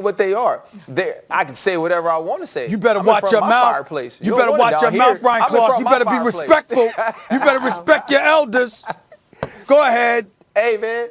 what they are. I can say whatever I want to say. You better watch your mouth. Fireplace. You better watch your mouth, Ryan Clark. You better be respectful. You better respect your elders. Go ahead. Hey, man,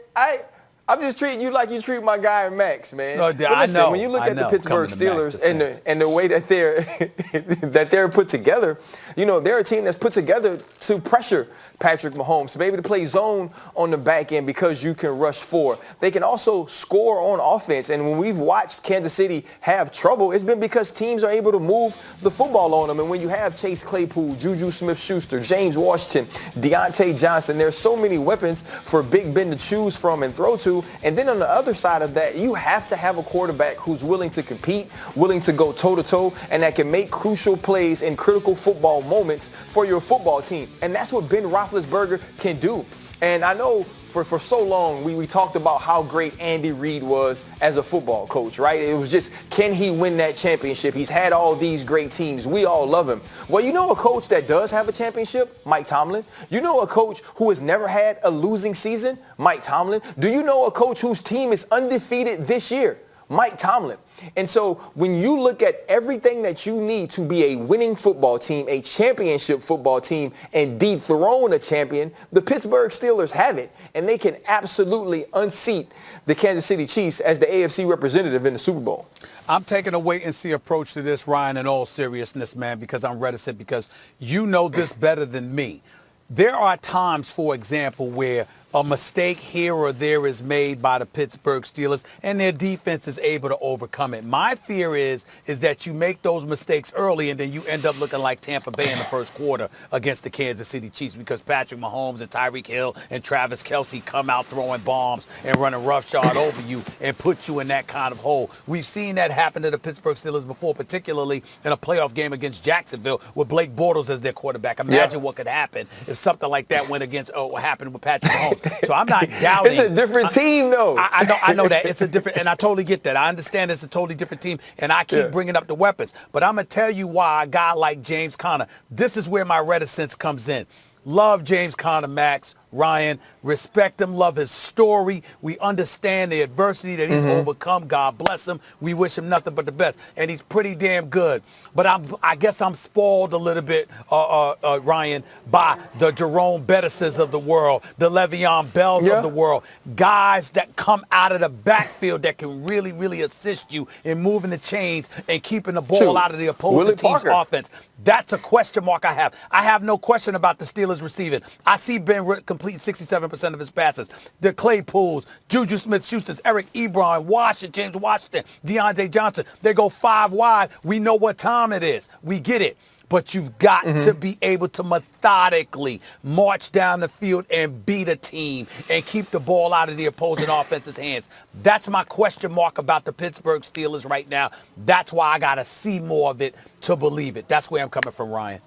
I'm just treating you like you treat my guy Max, man. No, listen, I know. When you look at the Pittsburgh Steelers and the way that they're put together, you know, they're a team that's put together to pressure Patrick Mahomes, to be able to play zone on the back end because you can rush four. They can also score on offense. And when we've watched Kansas City have trouble, it's been because teams are able to move the football on them. And when you have Chase Claypool, Juju Smith-Schuster, James Washington, Deontay Johnson, there's so many weapons for Big Ben to choose from and throw to. And then on the other side of that, you have to have a quarterback who's willing to compete, willing to go toe-to-toe, and that can make crucial plays in critical football moments for your football team. And that's what Ben Roethlisberger can do. And I know for so long we talked about how great Andy Reid was as a football coach, right? It was just, can he win that championship? He's had all these great teams. We all love him. Well, you know a coach that does have a championship? Mike Tomlin. You know a coach who has never had a losing season? Mike Tomlin. Do you know a coach whose team is undefeated this year? Mike Tomlin. And so when you look at everything that you need to be a winning football team, a championship football team, and dethrone a champion, the Pittsburgh Steelers have it. And they can absolutely unseat the Kansas City Chiefs as the AFC representative in the Super Bowl. I'm taking a wait-and-see approach to this, Ryan, in all seriousness, man, because I'm reticent, because you know this better than me. There are times, for example, where a mistake here or there is made by the Pittsburgh Steelers and their defense is able to overcome it. My fear is that you make those mistakes early and then you end up looking like Tampa Bay in the first quarter against the Kansas City Chiefs, because Patrick Mahomes and Tyreek Hill and Travis Kelce come out throwing bombs and running roughshod over you and put you in that kind of hole. We've seen that happen to the Pittsburgh Steelers before, particularly in a playoff game against Jacksonville with Blake Bortles as their quarterback. Imagine what could happen if something like that went against what happened with Patrick Mahomes. So I'm not doubting. It's a different team, though. I know that. It's a different, and I totally get that. I understand it's a totally different team, and I keep bringing up the weapons. But I'm going to tell you why a guy like James Conner, this is where my reticence comes in. Love James Conner, Max, Ryan, respect him, love his story. We understand the adversity that he's overcome. God bless him. We wish him nothing but the best. And he's pretty damn good. But I guess I'm spoiled a little bit, Ryan, by the Jerome Bettises of the world, the Le'Veon Bells of the world, guys that come out of the backfield that can really, really assist you in moving the chains and keeping the ball out of the opposing team's offense. That's a question mark I have. I have no question about the Steelers receiving. I see Ben complete 67% of his passes. The Claypools, Juju Smith-Schusters, Eric Ebron, James Washington, Deontay Johnson. They go 5 wide. We know what time it is. We get it. But you've got to be able to methodically march down the field and beat a team and keep the ball out of the opposing offense's hands. That's my question mark about the Pittsburgh Steelers right now. That's why I got to see more of it to believe it. That's where I'm coming from, Ryan.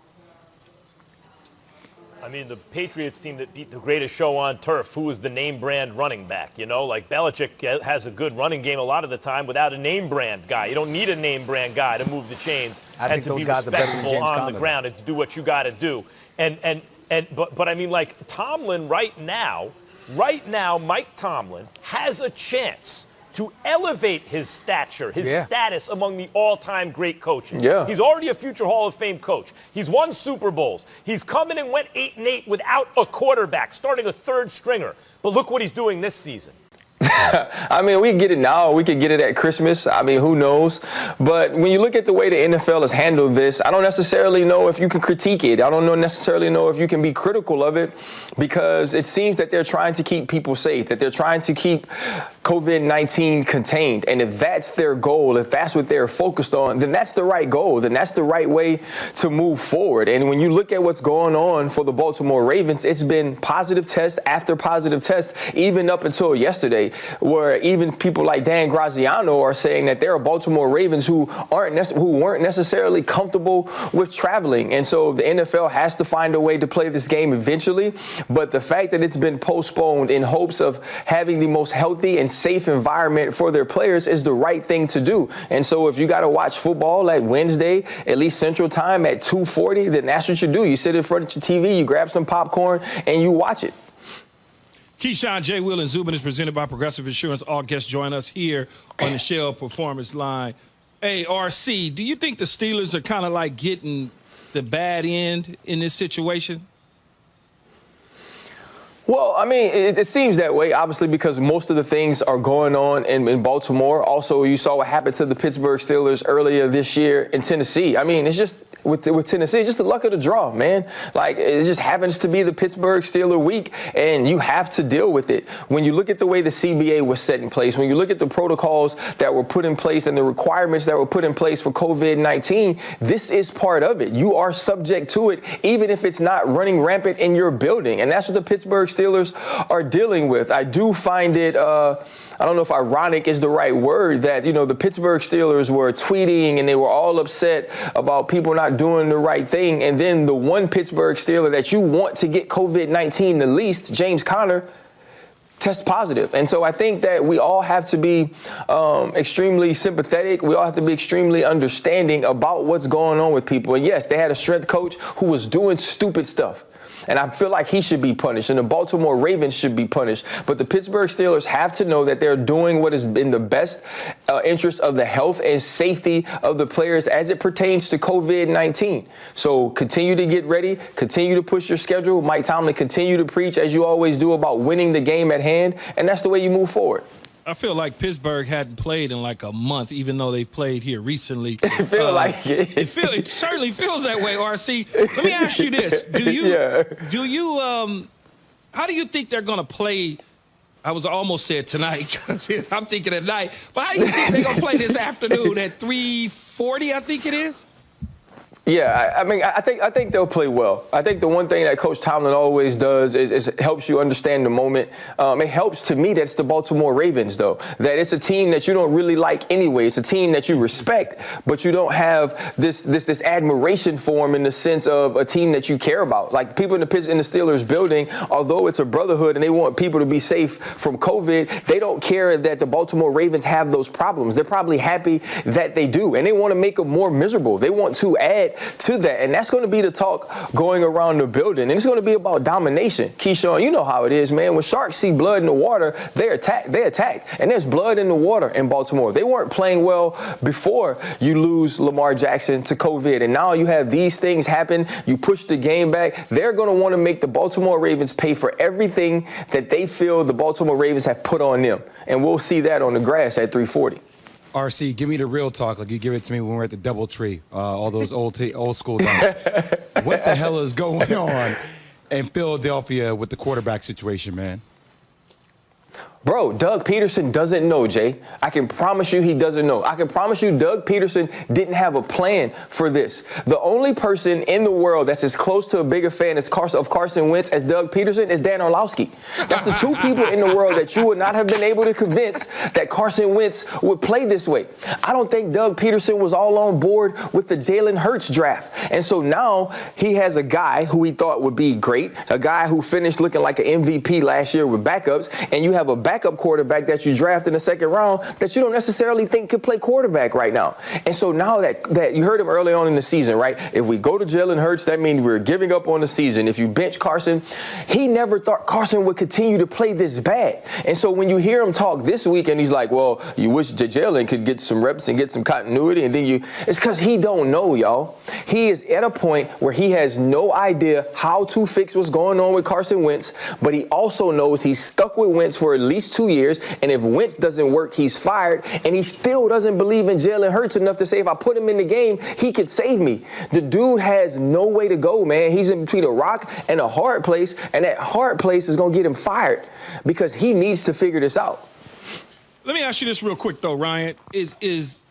I mean, the Patriots team that beat the greatest show on turf, who was the name brand running back? You know, like Belichick has a good running game a lot of the time without a name brand guy. You don't need a name brand guy to move the chains and to be respectable on the ground and to do what you got to do. But I mean, like Tomlin right now, Mike Tomlin has a chance to elevate his stature, his status among the all-time great coaches. He's already a future Hall of Fame coach. He's won Super Bowls. He's come in and went 8-8 without a quarterback, starting a third stringer. But look what he's doing this season. I mean, we can get it now. We could get it at Christmas. I mean, who knows? But when you look at the way the NFL has handled this, I don't necessarily know if you can critique it. I don't necessarily know if you can be critical of it, because it seems that they're trying to keep people safe, that they're trying to keep COVID-19 contained. And if that's their goal, if that's what they're focused on, then that's the right goal. Then that's the right way to move forward. And when you look at what's going on for the Baltimore Ravens, it's been positive test after positive test, even up until yesterday, where even people like Dan Graziano are saying that there are Baltimore Ravens who weren't necessarily comfortable with traveling. And so the NFL has to find a way to play this game eventually. But the fact that it's been postponed in hopes of having the most healthy and safe environment for their players is the right thing to do. And so if you got to watch football at Wednesday, at least Central Time at 2:40, then that's what you do. You sit in front of your TV, you grab some popcorn, and you watch it. Keyshawn, J. Will, and Zubin is presented by Progressive Insurance. All guests join us here on the Shell Performance Line. Hey, RC, do you think the Steelers are kind of like getting the bad end in this situation? Well, I mean, it seems that way, obviously, because most of the things are going on in Baltimore. Also, you saw what happened to the Pittsburgh Steelers earlier this year in Tennessee. I mean, it's just with Tennessee, it's just the luck of the draw, man. Like, it just happens to be the Pittsburgh Steeler week, and you have to deal with it. When you look at the way the CBA was set in place, when you look at the protocols that were put in place and the requirements that were put in place for COVID-19, this is part of it. You are subject to it, even if it's not running rampant in your building. And that's what the Pittsburgh Steelers are dealing with. I do find it, I don't know if ironic is the right word, that, you know, the Pittsburgh Steelers were tweeting and they were all upset about people not doing the right thing. And then the one Pittsburgh Steeler that you want to get COVID-19 the least, James Conner, test positive. And so I think that we all have to be extremely sympathetic. We all have to be extremely understanding about what's going on with people. And yes, they had a strength coach who was doing stupid stuff. And I feel like he should be punished, and the Baltimore Ravens should be punished. But the Pittsburgh Steelers have to know that they're doing what is in the best interest of the health and safety of the players as it pertains to COVID-19. So continue to get ready, continue to push your schedule. Mike Tomlin, continue to preach, as you always do, about winning the game at hand, and that's the way you move forward. I feel like Pittsburgh hadn't played in like a month, even though they've played here recently. It feels like it. It certainly feels that way, RC. Let me ask you this. How do you think they're going to play? I was almost said tonight. I'm thinking at night. But how do you think they're going to play this afternoon at 3:40, I think it is? Yeah, I mean, I think they'll play well. I think the one thing that Coach Tomlin always does is helps you understand the moment. It helps to me that it's the Baltimore Ravens, though, that it's a team that you don't really like anyway. It's a team that you respect, but you don't have this admiration for them in the sense of a team that you care about. Like people in the Steelers building, although it's a brotherhood and they want people to be safe from COVID, they don't care that the Baltimore Ravens have those problems. They're probably happy that they do, and they want to make them more miserable. They want to add to that, and that's going to be the talk going around the building, and it's going to be about domination. Keyshawn, you know how it is, man. When sharks see blood in the water, they attack, and there's blood in the water in Baltimore. They weren't playing well before you lose Lamar Jackson to COVID, and now you have these things happen. You push the game back. They're going to want to make the Baltimore Ravens pay for everything that they feel the Baltimore Ravens have put on them, and we'll see that on the grass at 3:40. RC, give me the real talk like you give it to me when we're at the DoubleTree, all those old school days. What the hell is going on in Philadelphia with the quarterback situation, man? Bro, Doug Peterson doesn't know, Jay. I can promise you he doesn't know. I can promise you Doug Peterson didn't have a plan for this. The only person in the world that's as close to a bigger fan of Carson Wentz as Doug Peterson is Dan Orlovsky. That's the two people in the world that you would not have been able to convince that Carson Wentz would play this way. I don't think Doug Peterson was all on board with the Jalen Hurts draft. And so now he has a guy who he thought would be great, a guy who finished looking like an MVP last year with backups, and you have a backup quarterback that you draft in the second round that you don't necessarily think could play quarterback right now. And so now that you heard him early on in the season, right? If we go to Jalen Hurts, that means we're giving up on the season. If you bench Carson, he never thought Carson would continue to play this bad. And so when you hear him talk this week and he's like, well, you wish Jalen could get some reps and get some continuity, and then it's because he don't know, y'all. He is at a point where he has no idea how to fix what's going on with Carson Wentz, but he also knows he's stuck with Wentz for at least 2 years, and if Wentz doesn't work, he's fired, and he still doesn't believe in Jalen Hurts enough to say, if I put him in the game, he could save me. The dude has no way to go, man. He's in between a rock and a hard place, and that hard place is going to get him fired because he needs to figure this out. Let me ask you this real quick, though, Ryan. Is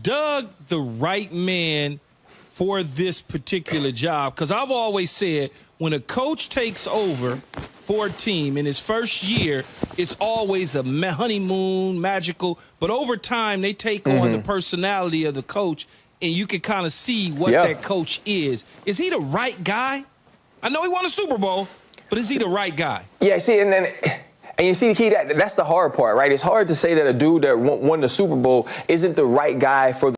Doug the right man for this particular job? Because I've always said when a coach takes over for a team in his first year, it's always a honeymoon, magical. But over time, they take on the personality of the coach, and you can kind of see what that coach is. Is he the right guy? I know he won a Super Bowl, but is he the right guy? Yeah, see, and you see the key, that's the hard part, right? It's hard to say that a dude that won the Super Bowl isn't the right guy for the